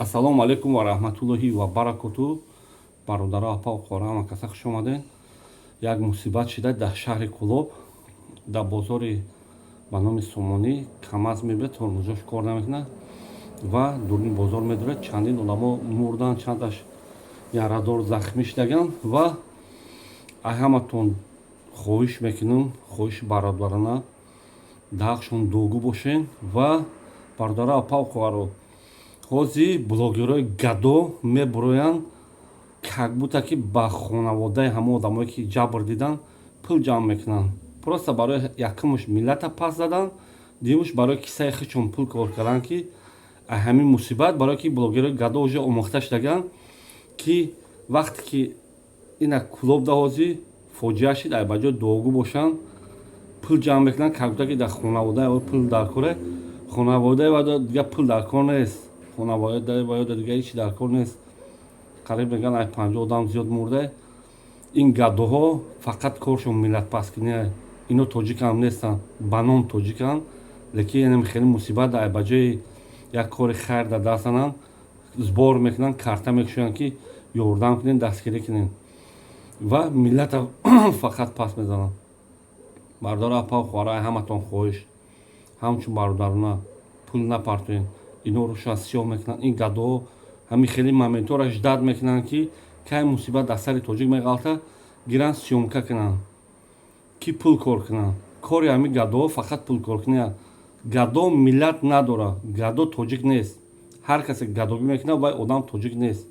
Ассалому алайкум ва раҳматуллоҳи ва баракатуҳ. Бародаро апа қораама каса хуш омадед. Як мусибат шуда дар шаҳри Кӯлоб дар бозори ба номи Сомонӣ камаз мебирад, тормозош кор намекунад ва дурни бозор медурад. Чандин одамо мурдан, чандаш ярадор захмӣ шудаганд ва ҳаматон хоҳиш мекунам, хоҳиши бародарона дағшон догу бошен ва бародаро апа қораро ҳозир блогерои гадо мебуроянд как будто ки ба хонаводаи ҳама одамое ки ҷабр дидан пул ҷамъ мекунанд. Просто барои якумуш миллата пас задан, дуюмуш барои кисаи худшон пул кор карданд ки ҳамин мусибат барое ки блогерои гадо уже омӯхта шудаганд ки вақте ки ина Кӯлобда ҳозир фоҷиа шуд ай ба ҷои догу бошанд пул ҷамъ мекунанд как будто ки дар хонаводаи ӯ пул дар коре. Хонаводаи ӯ дига пул дар кор нест. Хонаводаи ӯ дига ҳеҷ дар кор нест. Қариб мегӯянд ай 50 одам зиёд мурда. Ин гадоҳо фақат коршон миллатпаскунӣ. Ино тоҷикам нестанд, ба ном тоҷиканд, лекин хеле мусибат ай ба ҷои як кори хайр дар даст зананд, сбор мекунанд, карта мекушоянд ки ёрдам кунед, дастгирӣ кунед ва миллата фақат пас мезананд. Бародаро апа хӯра ҳаматон хоҳиш ҳамчун бародарона пул напартоед. Иноро шояд сиёҳ мекунанд. Ин гадоҳо ҳамин хеле моментҳоро ждат мекунанд ки кай мусибат дар сари тоҷик меғалта гиранд сиёмка кунанд ки пул кор кунанд. Кори ҳамин гадоҳо фақат пулкоркунӣ аст. Гадо миллат надорад. Гадо тоҷик нест. Ҳар касе гадогӣ мекунад вай одам тоҷик нест.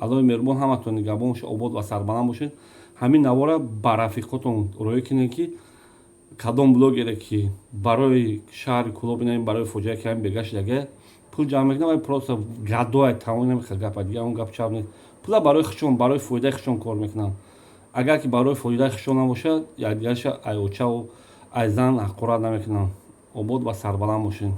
аллоҳи меҳрубон ҳаматон нигоҳбон бошед, обод ва сарбаланд бошед. ҳамин навора ба рафиқотон роё кунед ки кадом блогере ки барои шаҳри Кӯлоб ин барои фоҷиае ки ҳамин бега шудага пул ҷамъ мекунад, вай просто гадоае тамоми намехӯрад гапа дига он гап чап нест. Пула барои худшон, барои фоидаи худшон кор мекунанд. Агар ки барои фоидаи худшон набошад, якдигараша ай очаву ай зан ҳақорат намекунанд. обод ва сарбаланд бошед.